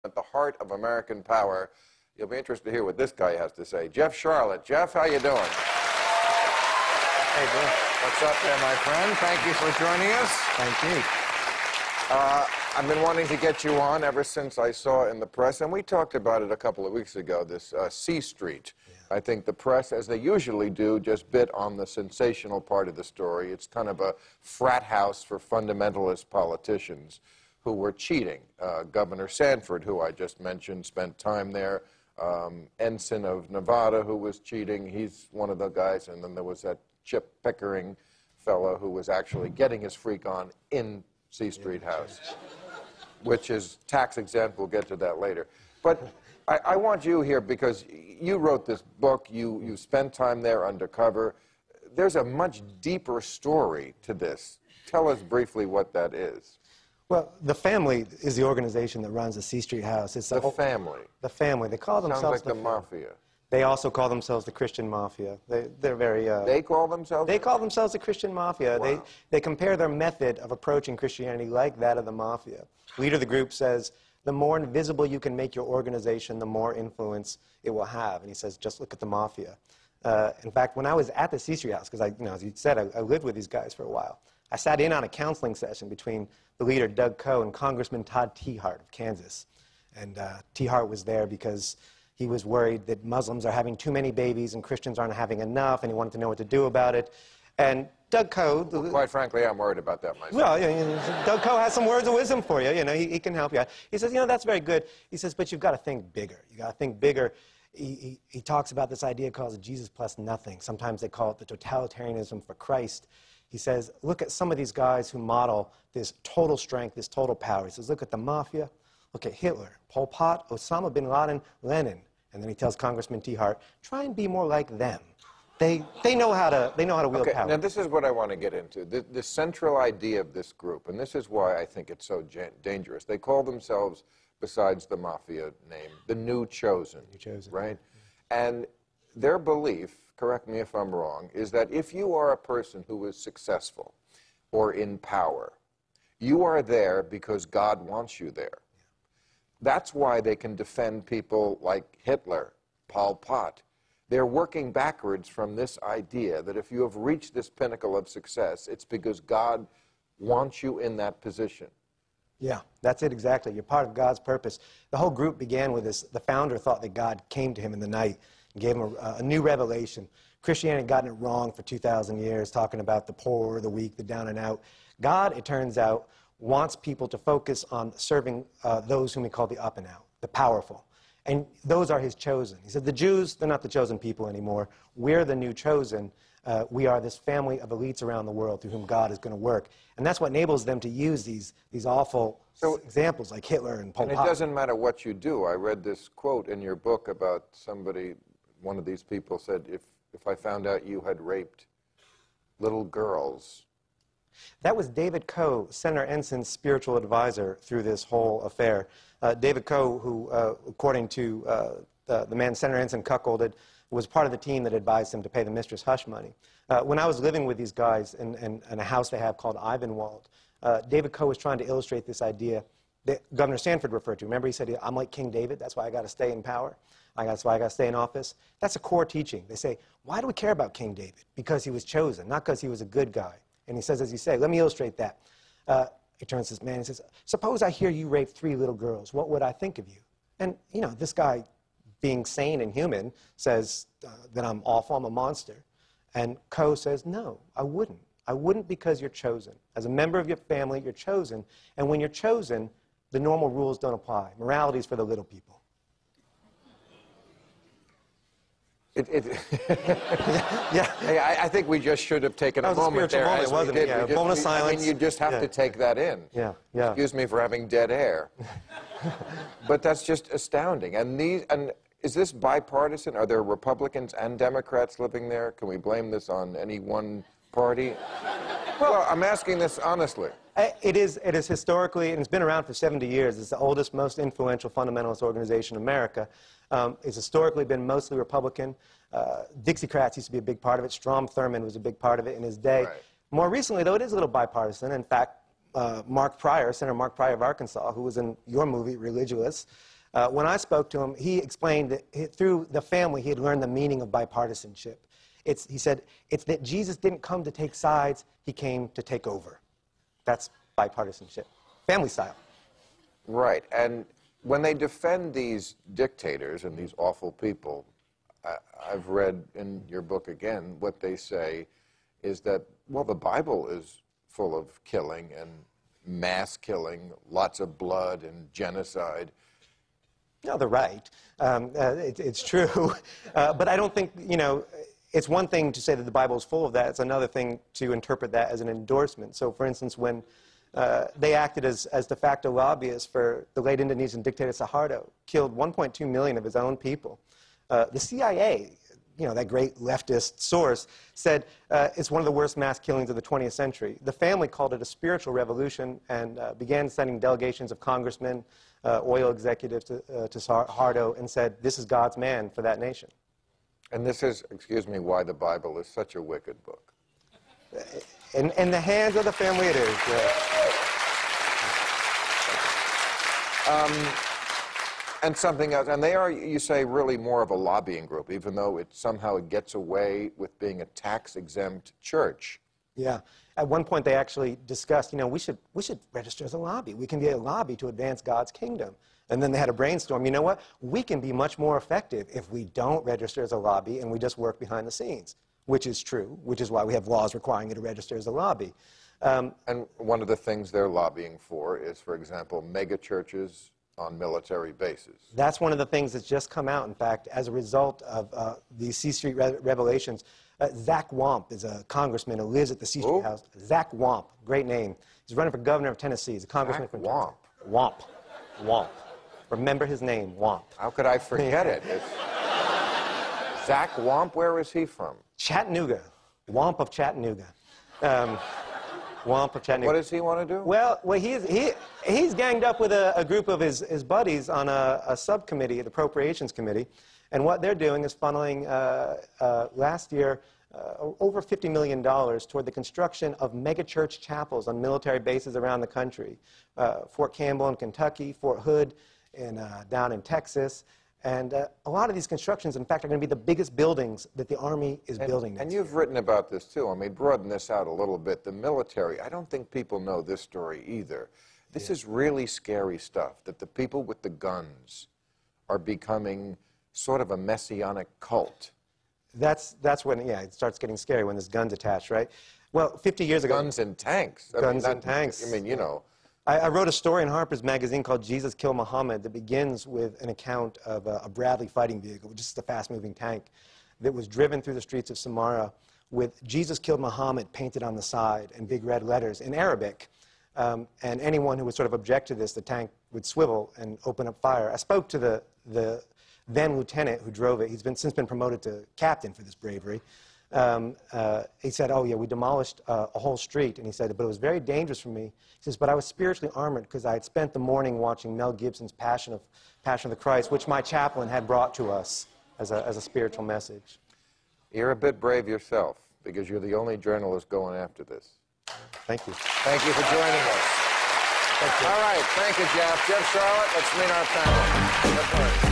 at the heart of American power. You'll be interested to hear what this guy has to say. Jeff Charlotte. Jeff, how you doing? Hey, Bill. What's up there, my friend? Thank you for joining us. Thank you. I've been wanting to get you on ever since I saw in the press, and we talked about it a couple of weeks ago, this C Street. Yeah. I think the press, as they usually do, just bit on the sensational part of the story. It's kind of a frat house for fundamentalist politicians who were cheating. Governor Sanford, who I just mentioned, spent time there. Ensign of Nevada, who was cheating, he's one of the guys. And then there was that Chip Pickering fellow who was actually getting his freak on in C Street House, which is tax exempt. We'll get to that later. But I want you here because you wrote this book. You spent time there undercover. There's a much deeper story to this. Tell us briefly what that is. Well, the family is the organization that runs the C Street House. It's the family. The family. They call themselves Sounds like the mafia. They also call themselves the Christian Mafia. They're very... They call themselves? They call themselves the Christian Mafia. Wow. They compare their method of approaching Christianity like that of the Mafia. Leader of the group says, the more invisible you can make your organization, the more influence it will have. And he says, just look at the Mafia. In fact, when I was at the C Street House, because as you said, I lived with these guys for a while, I sat in on a counseling session between the leader, Doug Coe, and Congressman Todd Tiahrt of Kansas. And Tiahrt was there because he was worried that Muslims are having too many babies and Christians aren't having enough, and he wanted to know what to do about it. And Doug Coe... Well, quite frankly, I'm worried about that myself. Well, Doug Coe has some words of wisdom for you. He can help you out. He says, that's very good. He says, but you've got to think bigger. You've got to think bigger. He talks about this idea called Jesus plus nothing. Sometimes they call it the totalitarianism for Christ. He says, look at some of these guys who model this total strength, this total power. He says, look at the Mafia, look at Hitler, Pol Pot, Osama bin Laden, Lenin. And then he tells Congressman Tiahrt, try and be more like them. They know how to wield power. Now this is what I want to get into. The central idea of this group, and this is why I think it's so dangerous. They call themselves, besides the Mafia name, the New Chosen. New Chosen. Right? And their belief, correct me if I'm wrong, is that if you are a person who is successful or in power, you are there because God wants you there. That's why they can defend people like Hitler, Pol Pot. They're working backwards from this idea that if you have reached this pinnacle of success, it's because God wants you in that position. Yeah, that's it exactly. You're part of God's purpose. The whole group began with this. The founder thought that God came to him in the night and gave him a new revelation. Christianity had gotten it wrong for 2,000 years, talking about the poor, the weak, the down and out. God, it turns out, wants people to focus on serving those whom he called the up and out, the powerful. And those are his chosen. He said, the Jews, they're not the chosen people anymore. We're the new chosen. We are this family of elites around the world through whom God is going to work. And that's what enables them to use these awful examples like Hitler and Pol Pot. And it doesn't matter what you do. I read this quote in your book about somebody, one of these people said, if I found out you had raped little girls. That was David Coe, Senator Ensign's spiritual advisor through this whole affair. David Coe, who, according to the man Senator Ensign cuckolded, was part of the team that advised him to pay the mistress hush money. When I was living with these guys in a house they have called Ivanwald, David Coe was trying to illustrate this idea that Governor Sanford referred to. Remember, he said, I'm like King David, that's why I got to stay in power. That's why I got to stay in office. That's a core teaching. They say, why do we care about King David? Because he was chosen, not because he was a good guy. And he says, as you say, let me illustrate that. He turns to this man and says, suppose I hear you raped 3 little girls. What would I think of you? And, this guy, being sane and human, says that I'm awful, I'm a monster. And Coe says, no, I wouldn't. I wouldn't because you're chosen. As a member of your family, you're chosen. And when you're chosen, the normal rules don't apply. Morality is for the little people. Yeah. I think we just should have taken a moment there. Moment, wasn't it? Yeah, moment of silence. I mean, you just have to take that in. Yeah. Excuse me for having dead air. But that's just astounding. And is this bipartisan? Are there Republicans and Democrats living there? Can we blame this on any one party? Well, I'm asking this honestly. It is historically, and it's been around for 70 years. It's the oldest, most influential fundamentalist organization in America. It's historically been mostly Republican. Dixiecrats used to be a big part of it. Strom Thurmond was a big part of it in his day. Right. More recently, though, it is a little bipartisan. In fact, Mark Pryor, Senator Mark Pryor of Arkansas, who was in your movie, Religulous. When I spoke to him, he explained that through the family, he had learned the meaning of bipartisanship. He said, it's that Jesus didn't come to take sides, he came to take over. That's bipartisanship, family style. Right, and when they defend these dictators and these awful people, I've read in your book again, what they say is that, well, the Bible is full of killing and mass killing, lots of blood and genocide. No, they're right. It's true. But I don't think, you know, it's one thing to say that the Bible is full of that. It's another thing to interpret that as an endorsement. So, for instance, when they acted as de facto lobbyists for the late Indonesian dictator Suharto, killed 1.2 million of his own people. The CIA, you know, that great leftist source, said it's one of the worst mass killings of the 20th century. The family called it a spiritual revolution and began sending delegations of congressmen, oil executives to Suharto and said, this is God's man for that nation. And this is, excuse me, why the Bible is such a wicked book. In the hands of the family it is. And something else, and they are, you say, really more of a lobbying group, even though somehow it gets away with being a tax-exempt church. Yeah. At one point they actually discussed, you know, we should register as a lobby. We can be a lobby to advance God's kingdom. And then they had a brainstorm. You know what? We can be much more effective if we don't register as a lobby and we just work behind the scenes, which is true, which is why we have laws requiring you to register as a lobby. And one of the things they're lobbying for is, for example, mega churches on military bases. That's one of the things that's just come out, in fact, as a result of these C Street revelations. Zach Wamp is a congressman who lives at the C Street house. Zach Wamp, great name. He's running for governor of Tennessee. He's a congressman from Wamp. Wamp. Wamp. Remember his name, Wamp. How could I forget it? Zach Wamp, where is he from? Chattanooga. Wamp of Chattanooga. Wamp of Chattanooga. What does he want to do? Well, he's ganged up with a group of his buddies on a subcommittee, the Appropriations Committee, and what they're doing is funneling, last year, over $50 million toward the construction of megachurch chapels on military bases around the country. Fort Campbell in Kentucky, Fort Hood down in Texas. And a lot of these constructions, in fact, are going to be the biggest buildings that the Army is building next And you've written about this, too. I mean, broaden this out a little bit. The military, I don't think people know this story either. This is really scary stuff, that the people with the guns are becoming sort of a messianic cult. That's when, yeah, it starts getting scary, when there's guns attached, right? Well, 50 years ago... Guns and tanks. Guns and tanks. I mean, you know... I wrote a story in Harper's Magazine called Jesus Killed Muhammad that begins with an account of a Bradley fighting vehicle, which is a fast-moving tank, that was driven through the streets of Samarra with Jesus Killed Muhammad painted on the side in big red letters in Arabic. And anyone who would sort of object to this, the tank would swivel and open up fire. I spoke to the then lieutenant who drove it. He's since been promoted to captain for this bravery. He said, oh, yeah, we demolished a whole street. And he said, but it was very dangerous for me. He says, but I was spiritually armored because I had spent the morning watching Mel Gibson's Passion of the Christ, which my chaplain had brought to us as a spiritual message. You're a bit brave yourself, because you're the only journalist going after this. Thank you. Thank you for joining us. Thank you. All right, thank you, Jeff. Jeff Charlotte, let's meet our panel.